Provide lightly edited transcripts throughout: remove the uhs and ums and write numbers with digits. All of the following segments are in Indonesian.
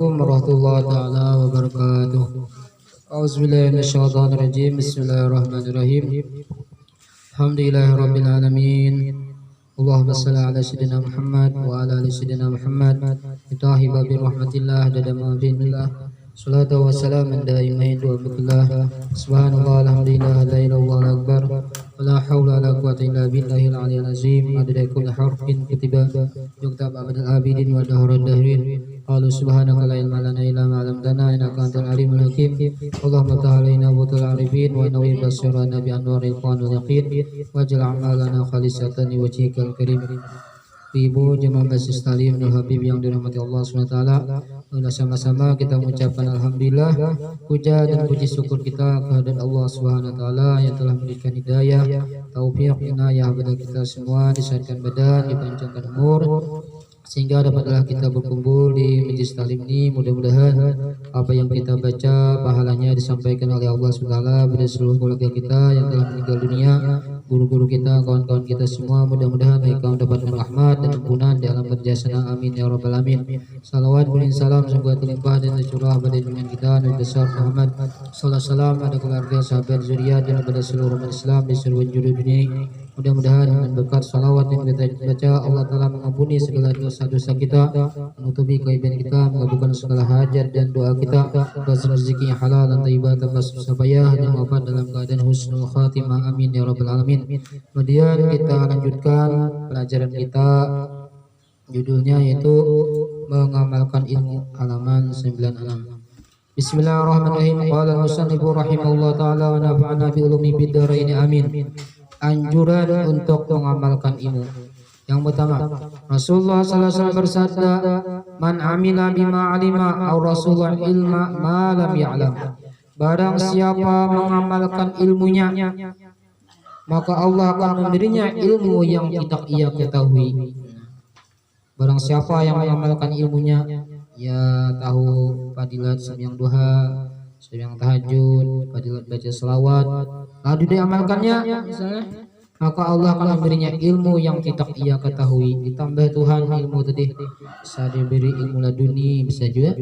Assalamualaikum warahmatullahi taala wabarakatuh. Auzubillahi minasyaitonir rajim. Bismillahirrahmanirrahim. Alhamdulillahirabbil alamin. Allahumma shalli ala sayyidina Muhammad wa ala ali sayyidina Muhammad. Itahiba bi rahmatillah dadama billah. Salatu wassalamu daimain wa billah. Subhanallah alhamdulillah la ilaha illallah akbar. Wala haula wala quwwata illa billahil aliyyil azim. Adada kulli harfin kutiba yuktab abadal abidin wa dahrud dahrin. Qalu subhanaka la ilma lana illa ma 'allamtana innaka antal alimul hakim. Allahumma ta'alaina butul arifin wa nawwi basirana bi anwaril qanul yaqin waj'al a'malana khalisatan li wajhikal karim. Ibu jemaah Masjid Talim Nur Habib yang dirahmati Allah SWT, sama-sama kita mengucapkan alhamdulillah, puja dan puji syukur kita kehadirat Allah SWT yang telah memberikan hidayah, taufik, inayah kepada kita semua, disehatkan badan, dipanjangkan umur, sehingga dapatlah kita berkumpul di Majlis Talim ini. Mudah-mudahan apa yang kita baca pahalanya disampaikan oleh Allah SWT pada seluruh keluarga kita yang telah meninggal dunia, guru-guru kita, kawan-kawan kita semua. Mudah-mudahan mereka mendapat rahmat dan ampunan di alam berjasana. Amin ya rabbal alamin. Salawat dan salam semoga terlimpah dan tercurah pada junjungan kita Nabi besar Muhammad sallallahu alaihi wasallam, ada keluarga, sahabat, zuriat dan pada seluruh umat Islam di seluruh penjuru dunia ini. Mudah-mudahan dengan berkat salawat yang kita baca, Allah Ta'ala mengampuni segala dosa-dosa kita, menutupi keiban kita, mengabulkan segala hajat dan doa kita, kasih rezeki yang halal dan thayyibah tanpa susah payah, dan wafat dalam keadaan husnul khatimah. Amin ya rabbal alamin. Kemudian kita lanjutkan pelajaran kita, judulnya yaitu mengamalkan ilmu, halaman 96. Bismillahirrahmanirrahim. Qala al-musannifu rahimahullah ta'ala wa nafa'ana bi ulumi bid dharain amin. Anjuran untuk mengamalkan ilmu. Yang pertama, Rasulullah sallallahu alaihi wasallam bersabda, "Man amila bima alima aw rasulullah ilma ma lam ya'lam." Barang siapa mengamalkan ilmunya, maka Allah akan memberinya ilmu yang tidak ia ketahui. Barang siapa yang mengamalkan ilmunya, ya tahu fadilat sembahyang duha, sembahyang tahajud, fadilat baca selawat, lalu diamalkannya misalnya, maka Allah akan memberinya ilmu yang tidak ia ketahui. Ditambah Tuhan ilmu tadi, bisa diberi ilmu laduni, bisa juga.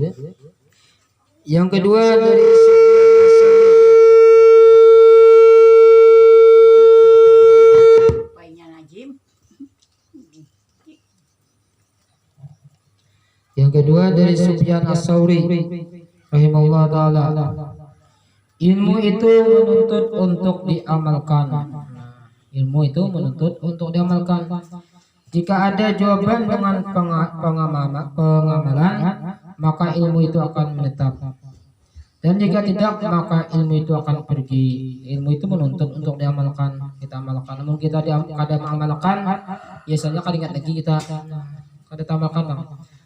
Yang kedua dari Sufyan As-Tsauri rahimahullah ta'ala, ilmu itu menuntut untuk diamalkan. Ilmu itu menuntut untuk diamalkan. Jika ada jawaban dengan pengamalan, maka ilmu itu akan menetap. Dan jika tidak, maka ilmu itu akan pergi. Ilmu itu menuntut untuk diamalkan, kita amalkan. Namun kita kada mengamalkan, biasanya kada ingat lagi kita, kada tamalkan,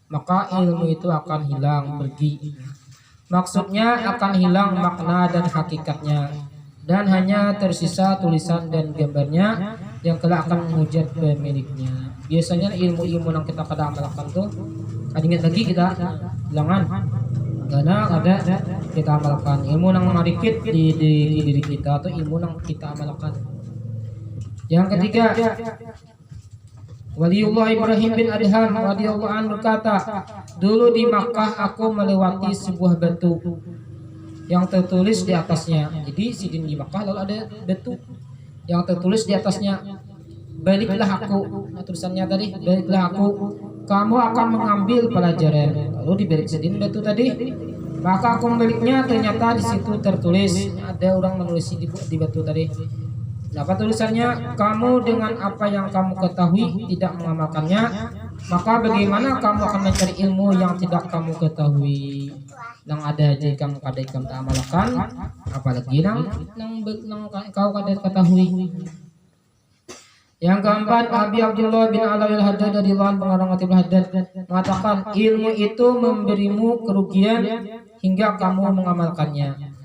maka ilmu itu akan hilang, pergi. Maksudnya akan hilang makna dan hakikatnya, dan hanya tersisa tulisan dan gambarnya yang kelak akan menghujat pemiliknya. Biasanya ilmu-ilmu yang kita kada amalkan tuh kada ingat lagi kita, hilangan karena ada kita amalkan. Ilmu yang marikit di diri kita atau ilmu yang kita amalkan. Yang ketiga, Waliullah Ibrahim bin Adham radhiyallahu anhu berkata, dulu di Makkah aku melewati sebuah batu yang tertulis di atasnya. Jadi sidin di Makkah lalu ada batu yang tertulis di atasnya, baliklah aku. Nah, tulisannya tadi, baliklah aku, kamu akan mengambil pelajaran. Lalu dibalik sidin batu tadi, maka aku membaliknya, ternyata di situ tertulis, ada orang menulis di batu tadi. Apa tulisannya? Kamu dengan apa yang kamu ketahui tidak mengamalkannya, maka bagaimana kamu akan mencari ilmu yang tidak kamu ketahui? Yang ada aja kamu kada kamu tak amalkan, apalagi yang kau kada ketahui. Yang keempat, Abi Abdullah bin Alawil Haddad dari Lawan pengarang Atibul Haddad mengatakan, ilmu itu memberimu kerugian hingga kamu mengamalkannya.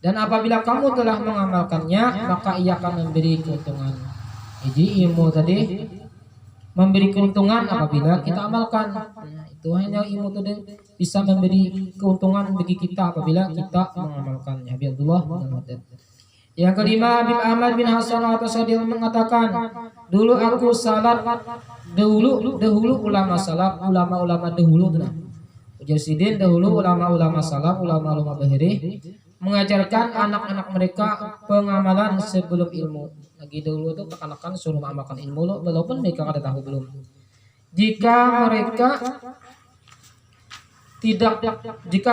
Dan apabila kamu telah mengamalkannya, maka ia akan memberi keuntungan. Jadi ilmu tadi memberi keuntungan apabila kita amalkan. Nah, itu hanya ilmu tadi bisa memberi keuntungan bagi kita apabila kita mengamalkannya. Biadullah. Yang kelima, Habib Ahmad bin Hasan Al-Tasadil mengatakan, dulu aku salat, dahulu ulama salaf, ulama-ulama dahulu. Jasidin dahulu ulama-ulama salaf, ulama-ulama bahiri mengajarkan anak-anak mereka pengamalan sebelum ilmu. Lagi dulu tuh anak-anak suruh mengamalkan ilmu lo, walaupun mereka kada tahu belum. Jika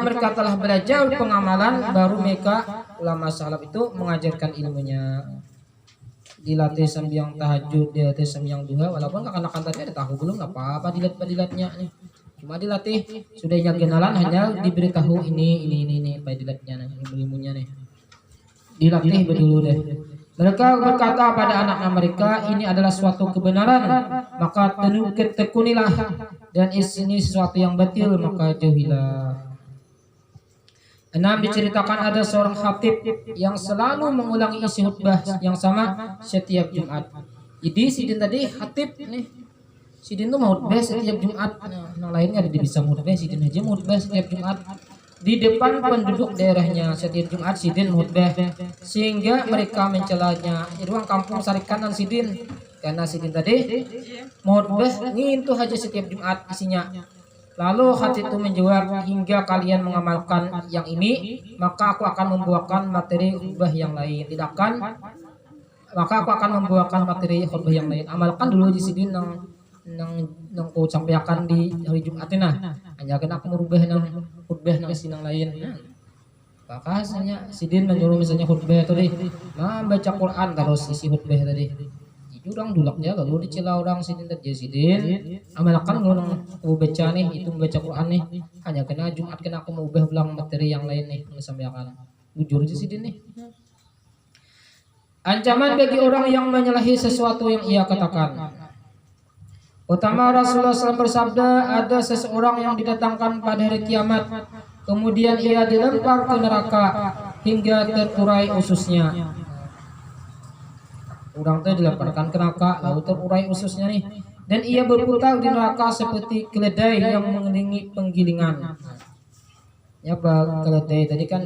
mereka telah belajar pengamalan, baru mereka ulama salaf itu mengajarkan ilmunya. Dilatih sembahyang tahajud, dilatih sembahyang duha, walaupun anak-anak tadi ada tahu belum, apa-apa dilatnya nih. Cuma dilatih, sudah yang kenalan hanya diberitahu ini apa dilatnya nih, ilmunya nih. Dilatih dulu deh. Mereka berkata pada anak-anak mereka, ini adalah suatu kebenaran, maka tekunilah, dan ini sesuatu yang batil, maka jauhilah. 6. Diceritakan ada seorang khatib yang selalu mengulangi isi khutbah yang sama setiap Jumat. Jadi sidin tadi khatib nih, sidin tuh mau khutbah setiap Jumat. Yang lainnya ada bisa khutbah, sidin aja mau khutbah setiap Jumat di depan penduduk daerahnya. Setiap Jumat sidin khutbah sehingga mereka mencelanya. Di ruang kampung sari kanan sidin, karena sidin tadi mau khutbah ngintu aja setiap Jumat isinya. Lalu khatib itu menjawab, hingga kalian mengamalkan yang ini, maka aku akan membuahkan materi khutbah yang lain. Maka aku akan membuahkan materi khutbah yang lain. Amalkan dulu di sini nang ku sampaikan di hari Jumat ini. Hanya kan aku merubah nang khutbah nang isi nang lain. Maka hasilnya sidin menyuruh misalnya khutbah tadi, baca Quran terus isi khutbah tadi. Orang dulaknya lalu dicela orang sidin tadi, sidin amalkan ngurang aku baca nih, itu membaca Quran nih, hanya kena Jumat kena aku mau ubah ulang materi yang lain nih sampaikan. Jujur aja sidin nih. Ancaman bagi orang yang menyalahi sesuatu yang ia katakan. Utama Rasulullah SAW bersabda, ada seseorang yang didatangkan pada hari kiamat, kemudian ia dilempar ke neraka hingga terurai ususnya. Orang itu dilemparkan ke neraka lalu terurai ususnya nih, dan ia berputar di neraka seperti keledai yang mengelilingi penggilingan. Ya apa keledai tadi kan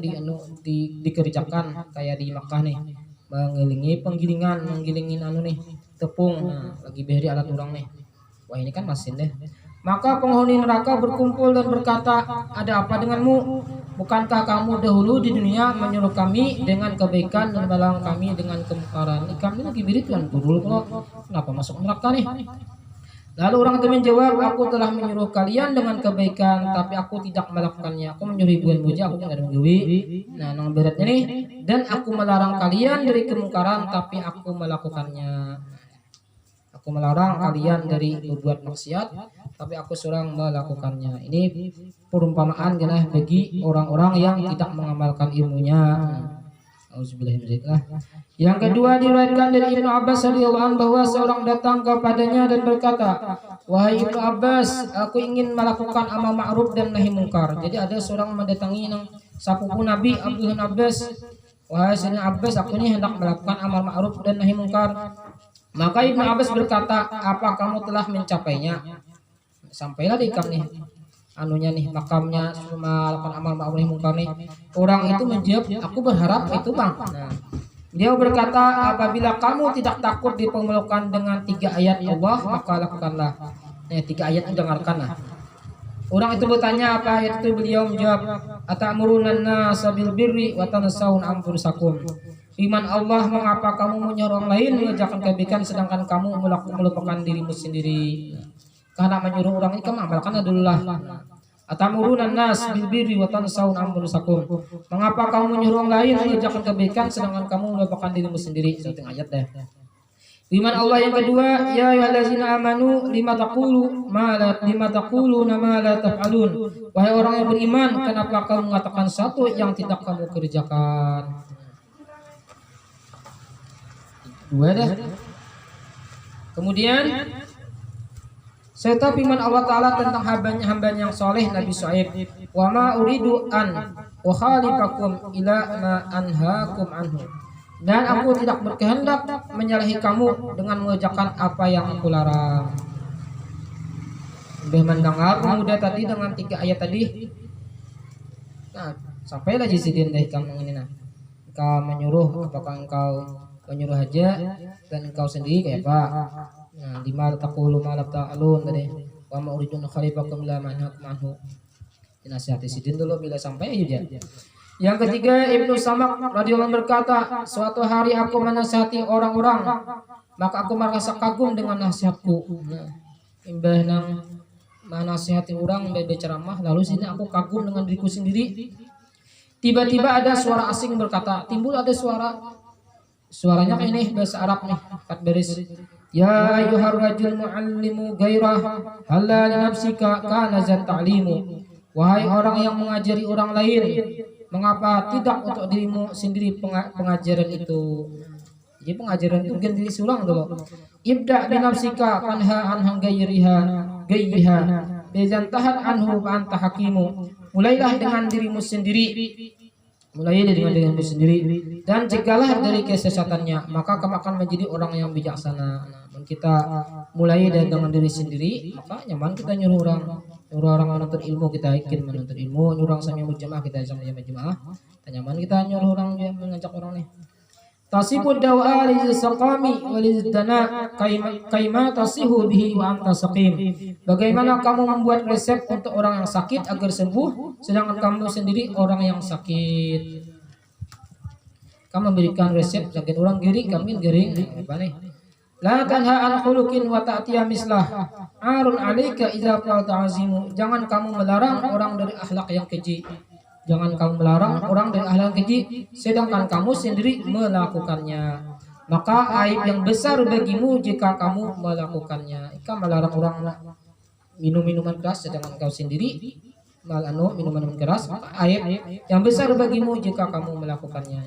dikerjakan kayak di Makkah nih, mengelilingi penggilingan, menggilingin nih tepung. Lagi beri alat orang nih, wah ini kan mesin deh. Maka penghuni neraka berkumpul dan berkata, ada apa denganmu? Bukankah kamu dahulu di dunia menyuruh kami dengan kebaikan dan melarang kami dengan kemungkaran? Kami lagi beri Tuhan guru kok, kenapa masuk neraka nih? Lalu orang itu menjawab, aku telah menyuruh kalian dengan kebaikan, tapi aku tidak melakukannya. Aku menyuruh ibuan buja, aku tidak menjauhi. Nah, yang beratnya nih, dan aku melarang kalian dari kemungkaran, tapi aku melakukannya. Aku melarang kalian dari berbuat maksiat, tapi aku seorang melakukannya. Ini perumpamaan jelas bagi orang-orang yang tidak mengamalkan ilmunya. Yang kedua diriwayatkan dari Ibnu Abbas radhiyallahu anhu bahwa seorang datang kepadanya dan berkata, wahai Ibnu Abbas, aku ingin melakukan amal ma'ruf dan nahi mungkar. Jadi ada seorang mendatangi sepupu Nabi Abdullah bin Abbas, wahai Sayyidina Abbas, aku ini hendak melakukan amal ma'ruf dan nahi mungkar. Maka Ibnu Abbas berkata, apa kamu telah mencapainya? Sampailah di ikam nih, anunya nih, makamnya melakukan amal ma'ruf nahi mungkar nih. Orang itu menjawab, aku berharap itu bang. Nah, dia berkata, apabila kamu tidak takut dipermalukan dengan 3 ayat Allah, maka lakukanlah. 3 ayat dengarkanlah. Orang itu bertanya apa ayat itu, beliau menjawab, atamuruna an-nasa bil birri wa tansawna anfusakum. Iman Allah, mengapa kamu menyuruh orang lain mengerjakan kebaikan sedangkan kamu melupakan dirimu sendiri? Karena menyuruh orang ini kamu amalkan adalah atamuruna an-nas bil birri wa tansawna anfusakum. Mengapa kamu menyuruh orang lain mengerjakan kebaikan sedangkan kamu melupakan dirimu sendiri? Satu ayat deh. Iman Allah yang kedua, ya ayyuhallazina amanu lima taquluna ma la taf'alun. Wahai orang yang beriman, kenapa kamu mengatakan satu yang tidak kamu kerjakan? Dua dah. Kemudian serta firman Allah Ta'ala tentang hambanya yang soleh Nabi Shu'aib, wa ma uridu an ukhalifakum ila ma anhaakum anhu. Dan aku tidak berkehendak menyalahi kamu dengan mengerjakan apa yang aku larang. Lebih mendengar mudah tadi dengan 3 ayat tadi. Nah, sampailah jisidin deh kamu ini nah. Engkau menyuruh, apakah engkau menyuruh aja dan engkau sendiri kayak apa? Nah, lima taqulu ma la ta'alun tadi. Wa ma uridu an khalifakum ila ma anhaakum anhu. dinasihati sidin dulu bila sampai aja. Yang ketiga, Ibnu Samak radhiyallahu anhu berkata, suatu hari aku menasihati orang-orang, maka aku merasa kagum dengan nasihatku. Nah, imbah nang menasihati orang berceramah, lalu sini aku kagum dengan diriku sendiri. Tiba-tiba ada suara asing berkata, timbul ada suaranya ini bahasa Arab nih, kat beris. Ya ayyuhar rajul muallimu gairah halla li nafsika kana zat ta'limu. Wahai orang yang mengajari orang lain, mengapa tidak untuk dirimu sendiri pengajaran itu? Jadi pengajaran itu bukan diri seorang dulu. Ibda bi nafsika kanha an gairiha gaiha bizantahat anhu fa anta hakimu. Mulailah dengan dirimu sendiri. Mulai dengan dirimu sendiri dan cegahlah dari kesesatannya, maka kamu akan menjadi orang yang bijaksana. Nah, kita mulai dengan diri sendiri, maka nyaman kita nyuruh orang menuntut ilmu, kita yakin menuntut ilmu, nyuruh orang sama berjamaah, kita sama berjamaah. Nyaman kita nyuruh orang dia mengajak orang nih. Tasibud dawa lizaqami walizdana kaima tasihu bihi wa anta saqim. Bagaimana kamu membuat resep untuk orang yang sakit agar sembuh, sedangkan kamu sendiri orang yang sakit. Kamu memberikan resep sakit orang gering, kami gering. Apa nih? La tanha an khuluqin wa ta'tiya mislah. Arun 'alaika idza qala azimu. Jangan kamu melarang orang dari akhlak yang keji. Jangan kamu melarang orang dari akhlak keji, sedangkan kamu sendiri melakukannya. Maka aib yang besar bagimu jika kamu melakukannya. Kamu melarang orang minum minuman keras, sedangkan kau sendiri minuman keras. Maka aib yang besar bagimu jika kamu melakukannya.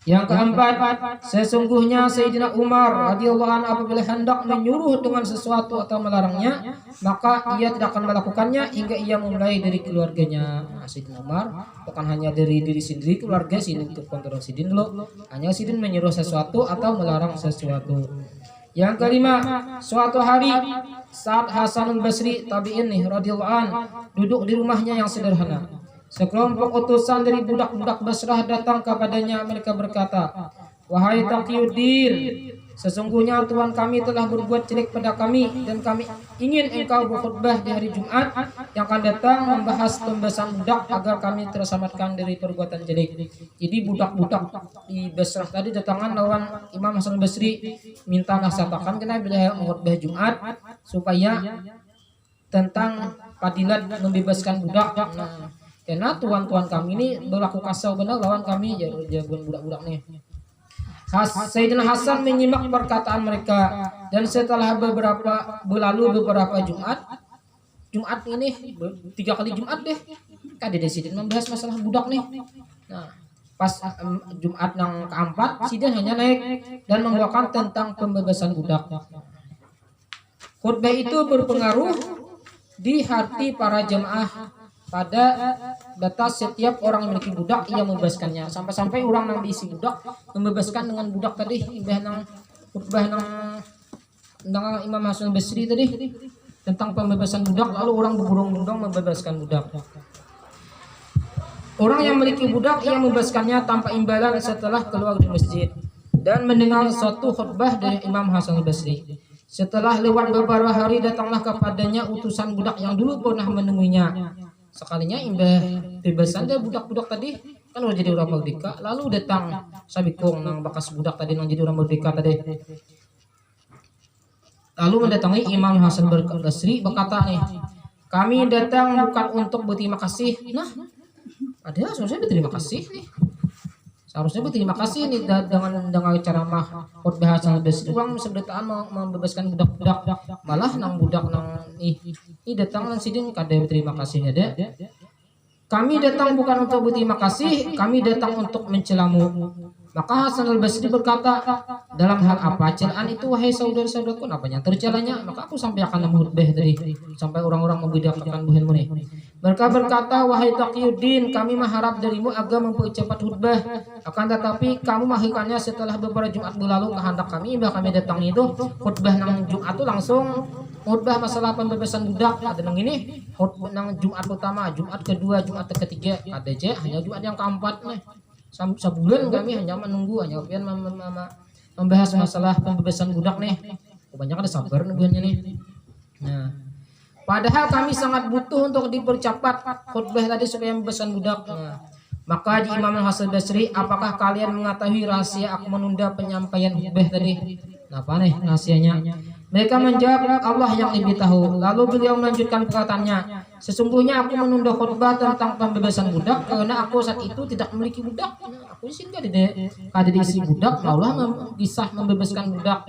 Yang keempat, sesungguhnya Sayyidina Umar radhiyallahu anhu apabila hendak menyuruh dengan sesuatu atau melarangnya, maka ia tidak akan melakukannya hingga ia memulai dari keluarganya. Nah, Sayyidina Umar bukan hanya dari diri sendiri, keluarga Sidin untuk kontrol Sidin dulu. Hanya Sidin menyuruh sesuatu atau melarang sesuatu. Yang kelima, suatu hari saat Hasanul Basri tabi'in nih radhiyallahu anhu duduk di rumahnya yang sederhana. Sekelompok utusan dari budak-budak Basrah datang kepadanya. Mereka berkata, wahai Taqiyuddin, sesungguhnya Tuhan kami telah berbuat jelek pada kami, dan kami ingin engkau berkhutbah di hari Jumat yang akan datang membahas pembebasan budak agar kami terselamatkan dari perbuatan jelek. Jadi budak-budak di Basrah tadi datangan lawan Imam Hasan Basri, minta nasihatkan kena bila khutbah Jumat supaya tentang fadilat membebaskan budak. Nah, karena tuan-tuan kami ini berlaku kasar benar lawan kami, jagoan budak-budak nih. Sayyidina Hasan menyimak perkataan mereka, dan setelah berlalu beberapa Jumat ini 3 kali Jumat deh, kan dia Sidin membahas masalah budak nih. Nah, pas Jumat yang keempat, Sidin hanya naik dan membawakan tentang pembebasan budak. Khutbah itu berpengaruh di hati para jemaah. Pada batas setiap orang yang memiliki budak ia membebaskannya, sampai-sampai orang yang diisi budak membebaskan dengan budak tadi. Khutbah nang Imam Hasan Basri tadi tentang pembebasan budak, lalu orang berbondong-bondong membebaskan budak. Orang yang memiliki budak ia membebaskannya tanpa imbalan setelah keluar dari masjid dan mendengar suatu khutbah dari Imam Hasan Basri. Setelah lewat beberapa hari datanglah kepadanya utusan budak yang dulu pernah menemuinya. Sekalinya imbah bebasan dia budak-budak tadi kan udah jadi orang merdeka, lalu datang sabikong nang bekas budak tadi nang jadi orang merdeka tadi, lalu mendatangi Imam Hasan Basri berkata nih, kami datang bukan untuk berterima kasih. Nah, ada seharusnya berterima kasih nih, seharusnya berterima kasih nih dengan ceramah khutbah Hasan Basri orang seberitaan membebaskan budak-budak, malah nang budak nang ini datang nang Sidin kada berterima kasih ada. Kami datang bukan untuk berterima kasih, kami datang untuk mencelamu. Maka Hasan al-Basri berkata, dalam hal apa celaan itu wahai saudara-saudaraku? Apanya tercelanya? Maka aku sampai akan khutbah tadi sampai orang-orang membedakan buhanmu nih. Mereka berkata, wahai Taqiyuddin, kami mengharap darimu agar mempercepat khutbah. Akan tetapi kamu melakukannya setelah beberapa Jumat berlalu. Kehendak kami, bahkan kami datang itu khutbah nang Jumat itu langsung khutbah masalah pembebasan budak. Ada nang ini khutbah nang Jumat pertama, Jumat kedua, Jumat ketiga, ada aja hanya Jumat yang keempat nih. Sebulan kami hanya menunggu, hanya membahas masalah pembebasan budak nih. Kebanyakan ada sabar nungguannya nih. Nah, Padahal kami sangat butuh untuk dipercepat khutbah tadi supaya membebaskan budak. Maka di Imam Hasan Basri, apakah kalian mengetahui rahasia aku menunda penyampaian khutbah tadi? Nah, apa nih rahasianya? Mereka menjawab, Allah yang lebih tahu. Lalu beliau melanjutkan perkataannya, sesungguhnya aku menunda khutbah tentang pembebasan budak karena aku saat itu tidak memiliki budak. Aku sih nggak ada diisi budak, Allah kisah membebaskan budak.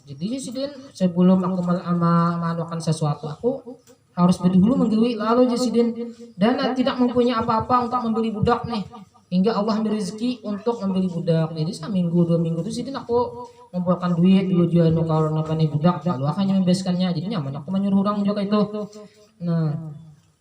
Jadi Sidin, sebelum aku melakukan sesuatu, aku harus berdulu menggui lalu Sidin, dan tidak mempunyai apa-apa untuk membeli budak nih, hingga Allah memberi rezeki untuk membeli budak. Jadi seminggu 2 minggu itu Sidin aku mengumpulkan duit dulu jual karena apa nih budak, lalu akhirnya membebaskannya. Jadi nyaman aku menyuruh orang juga itu. Nah,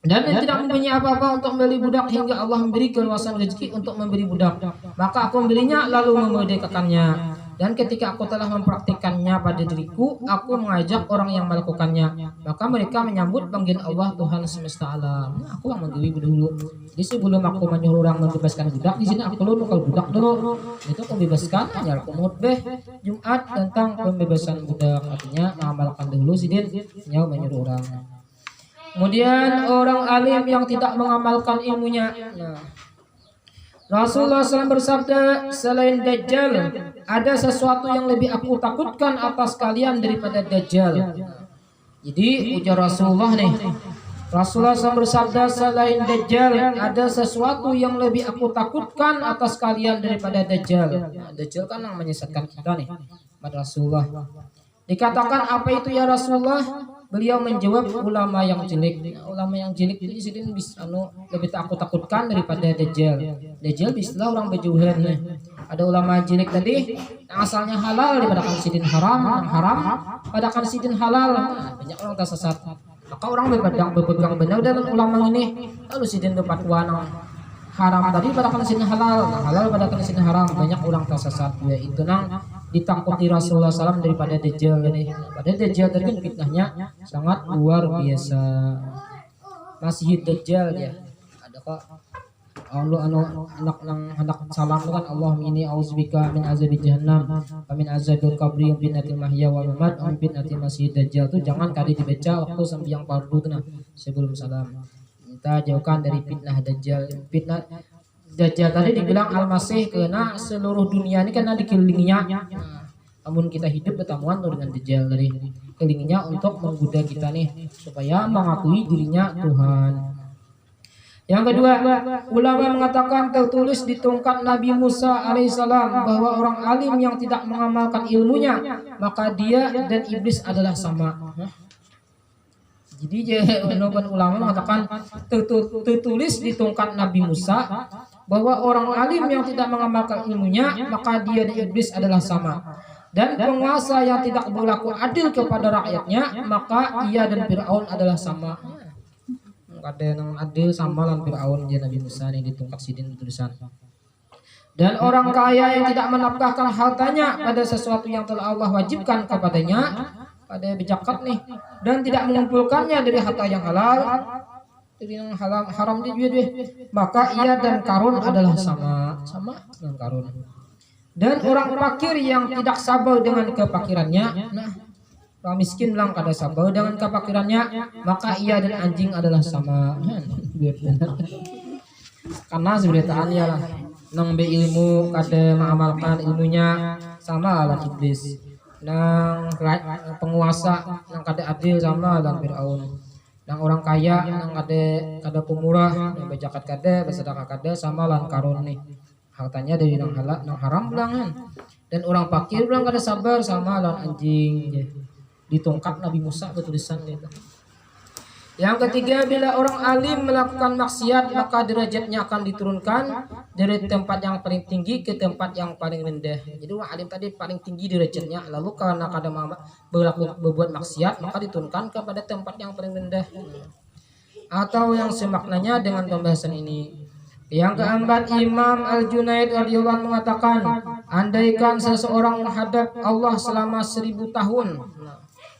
dan tidak mempunyai apa-apa untuk membeli budak hingga Allah memberi keluasan rezeki untuk membeli budak, maka aku membelinya lalu memerdekakannya. Dan ketika aku telah mempraktikkannya pada diriku, aku mengajak orang yang melakukannya, maka mereka menyambut panggilan Allah Tuhan semesta alam. Nah, aku yang menggawi dulu. Jadi sebelum aku menyuruh orang membebaskan budak, di sini aku dulu kalau budak dulu itu aku bebaskan. Hanya aku khutbah Jumat tentang pembebasan budak, artinya mengamalkan dulu sidin, hanya menyuruh orang. Kemudian orang alim yang tidak mengamalkan ilmunya. Nah, Rasulullah SAW bersabda, selain Dajjal, ada sesuatu yang lebih aku takutkan atas kalian daripada Dajjal. Jadi ujar Rasulullah nih, Rasulullah SAW bersabda, selain Dajjal, ada sesuatu yang lebih aku takutkan atas kalian daripada Dajjal. Nah, Dajjal kan yang menyesatkan kita nih, pada Rasulullah. Dikatakan apa itu ya Rasulullah? Beliau menjawab, ulama yang jelek. Ulama yang jelek itu disini lebih aku takutkan daripada Dajjal. Dajjal istilah orang berjualan. Ada ulama jelek tadi yang asalnya halal daripada kan sidin haram, yang haram pada kan sidin halal. Banyak orang tersesat. Maka orang berpegang benar dengan ulama ini. Lalu sidin berfatwa haram tadi pada kan sidin halal, halal pada kan sidin haram. Banyak orang tersesat. Ya itu nang ditakuti Rasulullah SAW daripada Dajjal ini. Pada Dajjal tadi kan fitnahnya sangat luar biasa. Masih Dajjal ya. Ada kok Allah anak salam kan Allah ini auzubika min azabi jahannam wa min azabil qabri wa fitnatil mahya wal mamat wa min fitnatil masih Dajjal tuh jangan kali dibaca waktu sembahyang fardu tuh nah sebelum salam. Kita jauhkan dari fitnah Dajjal. Fitnah Dajjal tadi dibilang Al-Masih karena seluruh dunia ini karena dikelilinginya. Namun kita hidup bertemuan dengan Dajjal dari kelilinginya untuk menggoda kita nih supaya mengakui dirinya Tuhan. Yang kedua, ulama mengatakan tertulis di tongkat Nabi Musa alaihissalam bahwa orang alim yang tidak mengamalkan ilmunya maka dia dan iblis adalah sama. Jadi ulama mengatakan tertulis di tongkat Nabi Musa bahwa orang alim yang tidak mengamalkan ilmunya maka dia dan iblis adalah sama, dan penguasa yang tidak berlaku adil kepada rakyatnya maka ia dan Fir'aun adalah sama. Ada yang adil sama dengan Fir'aun dia Nabi Musa ini di tongkat sidin tulisan. Dan orang kaya yang tidak menafkahkan hartanya pada sesuatu yang telah Allah wajibkan kepadanya, pada berzakat nih, dan tidak mengumpulkannya dari harta yang halal, dari yang haram dia, maka ia dan Karun adalah sama dengan Karun. Dan orang fakir yang tidak sabar dengan kefakirannya, nah orang miskin bilang kada sabar dengan kefakirannya, maka ia dan anjing adalah sama. Karena seberitaan ya lah, nang be ilmu kada mengamalkan ilmunya sama lah iblis. Nang penguasa nang kada adil sama lah Fir'aun. Nang orang kaya nang kada pemurah, nang berzakat kada, bersedekah kada sama lah Karun nih. Hartanya dari nang halal, nang haram bilangan. Dan orang fakir bilang kada sabar sama lah anjing. Di tongkat Nabi Musa bertulisan itu. Yang ketiga, bila orang alim melakukan maksiat maka derajatnya akan diturunkan dari tempat yang paling tinggi ke tempat yang paling rendah. Jadi orang alim tadi paling tinggi derajatnya, lalu karena kada berbuat maksiat maka diturunkan kepada tempat yang paling rendah. Atau yang semaknanya dengan pembahasan ini. Yang keempat, Imam Al-Junaid radhiyallahu anhu mengatakan, andaikan seseorang menghadap Allah selama 1000 tahun,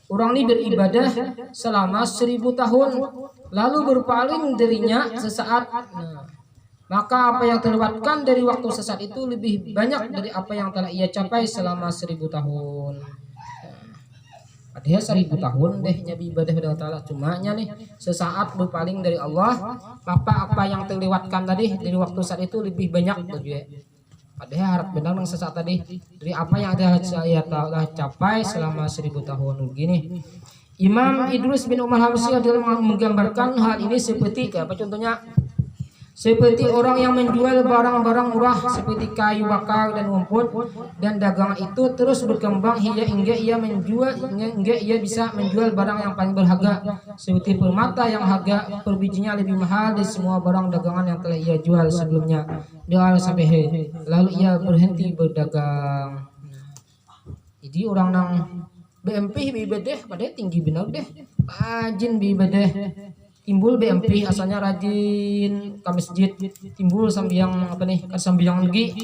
orang ini beribadah selama 1000 tahun, lalu berpaling darinya sesaat, maka apa yang terlewatkan dari waktu sesaat itu lebih banyak dari apa yang telah ia capai selama 1000 tahun. Padahal 1000 tahun deh nyabi ibadah pada Ta'ala, cuma nya nih sesaat berpaling dari Allah, apa yang terlewatkan tadi dari waktu saat itu lebih banyak tuh ya. Padahal harap benar yang sesaat tadi dari apa yang saya telah capai selama 1000 tahun begini. Imam Idrus bin Umar Hamsi adalah menggambarkan hal ini seperti apa contohnya? Seperti orang yang menjual barang-barang murah seperti kayu bakar dan rumput, dan dagangan itu terus berkembang hingga ia bisa menjual barang yang paling berharga seperti permata yang harga per bijinya lebih mahal dari semua barang dagangan yang telah ia jual sebelumnya. Dia sampai lalu ia berhenti berdagang. Jadi orang nang BMP bibedeh pada tinggi benar deh, rajin bibedeh. Timbul BMP asalnya rajin ke masjid, timbul sambiang apa nih kan sambiang lagi.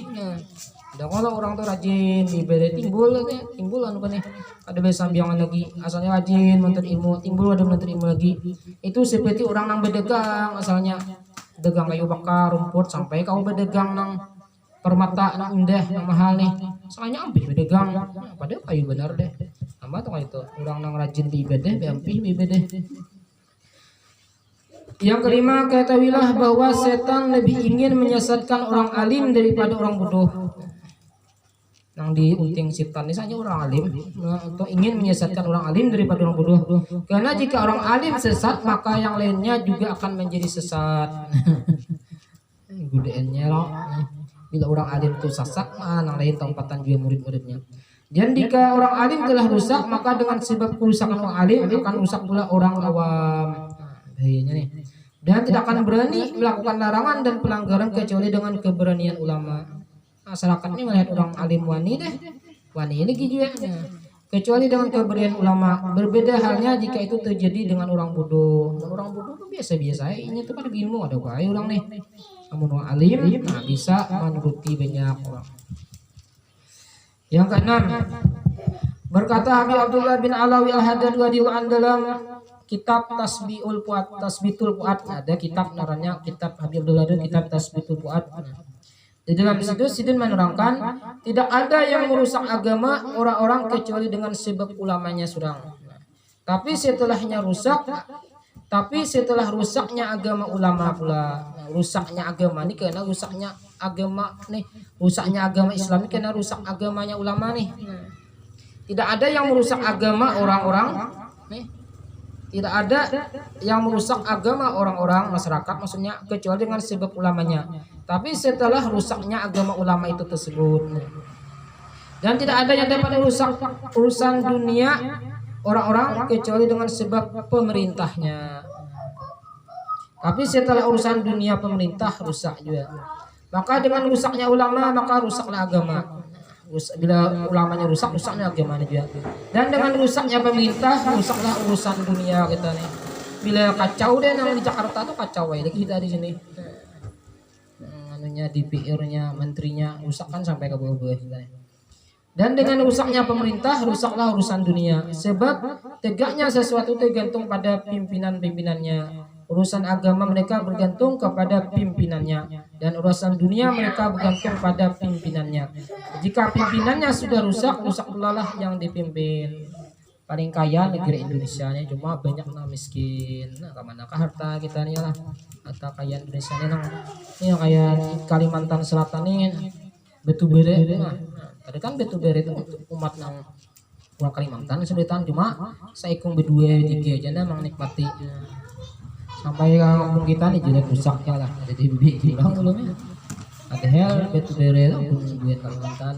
Dan kalau orang tuh rajin ibadah timbul anu kan nih ada sambiangan lagi, asalnya rajin menuntut ilmu, timbul ada menuntut ilmu lagi. Itu seperti orang nang berdagang, asalnya dagang kayu bakar rumput sampai kau berdagang nang permata nang indah nang mahal nih, soalnya ambil berdagang padahal kayu benar deh. Tambah tuh itu orang nang rajin ibadah BMP ibadah. Yang kelima, ketahuilah bahwa setan lebih ingin menyesatkan orang alim daripada orang bodoh. Yang diunting setan ini saja orang alim atau ingin menyesatkan orang alim daripada orang bodoh. Karena jika orang alim sesat, maka yang lainnya juga akan menjadi sesat. Gudaannya loh. Bila orang alim itu sesat, yang lain tempatan juga murid-muridnya. Dan jika orang alim telah rusak, maka dengan sebab kerusakan orang alim akan rusak pula orang awam. Bahayanya nih. Dan tidak akan berani melakukan larangan dan pelanggaran kecuali dengan keberanian ulama. Masyarakat ini melihat orang alim wani ini juga kecuali dengan keberanian ulama. Berbeda halnya jika itu terjadi dengan orang bodoh. Orang bodoh itu biasa-biasa ini tuh pada ilmu ada kaya orang nih. Namun orang alim bisa menuruti banyak orang. Yang keenam, berkata Habib Abdullah bin Alawi Al-Haddad radhiyallahu anhu dalam kitab Tasbitul Fuad, ada kitab namanya kitab Habib Abdullah kitab Tasbitul Fuad. Di dalam situ Sidin menerangkan tidak ada yang merusak agama orang-orang kecuali dengan sebab ulamanya surang. Tapi setelah rusaknya agama ulama pula. Rusaknya agama ini karena rusaknya agama Islam ini karena rusak agamanya ulama nih. Tidak ada yang merusak agama orang-orang nih. Tidak ada yang merusak agama orang-orang masyarakat maksudnya kecuali dengan sebab ulamanya. Tapi setelah rusaknya agama ulama itu tersebut, dan tidak ada yang dapat merusak urusan dunia orang-orang kecuali dengan sebab pemerintahnya. Tapi setelah urusan dunia pemerintah rusak juga. Maka dengan rusaknya ulama maka rusaklah agama. Bila ulamanya rusak, rusaknya agamanya juga. Dan dengan rusaknya pemerintah, rusaklah urusan dunia kita nih. Bila kacau deh nang di Jakarta tuh kacau ya kita di sini. Anunya DPR-nya, menterinya rusak kan sampai ke bawah-bawah kita. Dan dengan rusaknya pemerintah, rusaklah urusan dunia. Sebab tegaknya sesuatu tergantung pada pimpinan-pimpinannya. Urusan agama mereka bergantung kepada pimpinannya, dan urusan dunia mereka bergantung pada pimpinannya. Jika pimpinannya sudah rusak, rusak pula lah yang dipimpin. Paling kaya negeri Indonesia nih, cuma banyak yang miskin. Nah, kemanakah harta kita nih lah? Harta kaya Indonesia nih, ini kayak Kalimantan Selatan nih, betu bere. Nah, tadi kan betu bere itu untuk umat yang orang Kalimantan sebutan, cuma saya ikung berdua tiga aja namang nikmati. Sampai kampung kita nih jelek rusaknya lah, jadi bibi bilang belumnya ada hal betu bere buat Kalimantan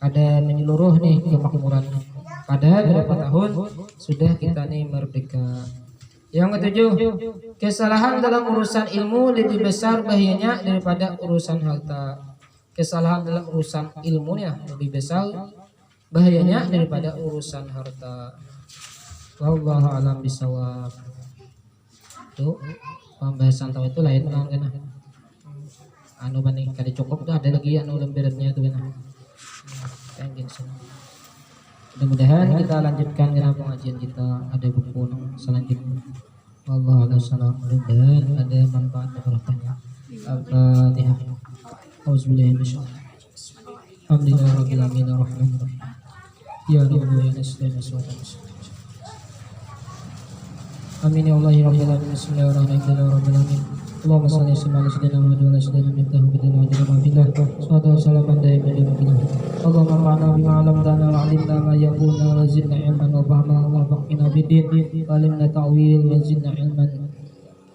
ada menyeluruh nih kemakmuran. Padahal berapa tahun sudah kita nih merdeka. Yang ketujuh, kesalahan dalam urusan ilmu lebih besar bahayanya daripada urusan harta. Kesalahan dalam urusan ilmunya lebih besar bahayanya daripada urusan harta. Wallahu a'lam bishawab. Tuh pembahasan tahu itu lain kan anu bani kali cukup tuh ada lagi anu lembarannya tuh kan. Mudah-mudahan kita lanjutkan dengan pengajian kita, ada buku selanjutnya. Wallahu a'lam. Mudah-mudahan ada manfaat dan barokahnya. Al-Fatihah. Auzubillahi minasyaitonir rajim. Alhamdulillahirabbil alamin arrahmanirrahim. Ya Rabbi ya Nasir Amin ya Allah ya Rabbil alamin. Bismillahirrahmanirrahim. Ya Rabbil alamin. Allahumma salli ala sayyidina Muhammad wa ala sayyidina mintahu bidana wa jalla billah. Salatu wassalamu ala nabiyyina Muhammad. Allahumma ma'ana bima 'allamtana wa 'allimna ma yanfa'una wa zidna ilman wa fahma wa faqina bid-din wa 'allimna ta'wil wa zidna ilman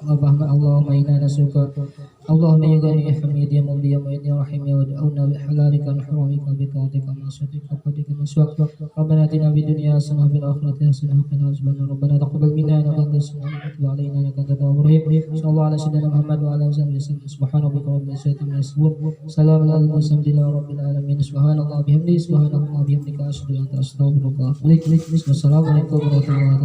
wa fahma. Allahumma inna nas'aluka Allahumma ya ghani ya hamid ya mawli ya mu'in ya rahim ya wad'auna bi halalika wa haramika bi ta'atika wa ma'siyatika wa qadika maswak. Rabbana atina fid dunya hasanah wa fil akhirati hasanah wa qina adzabannar. Rabbana taqabbal minna innaka antas samiul alim wa alaina innaka antat tawwabur rahim. Sallallahu ala sayyidina Muhammad wa ala alihi wasallam. Subhana rabbika rabbil izzati amma yasifun. Salamun alal mursalin rabbil alamin. Subhanallahi bihamdihi subhanallahi bihamdika asyhadu an la ilaha illa anta astaghfiruka wa atubu ilaik. Wassalamu alaikum warahmatullahi wabarakatuh.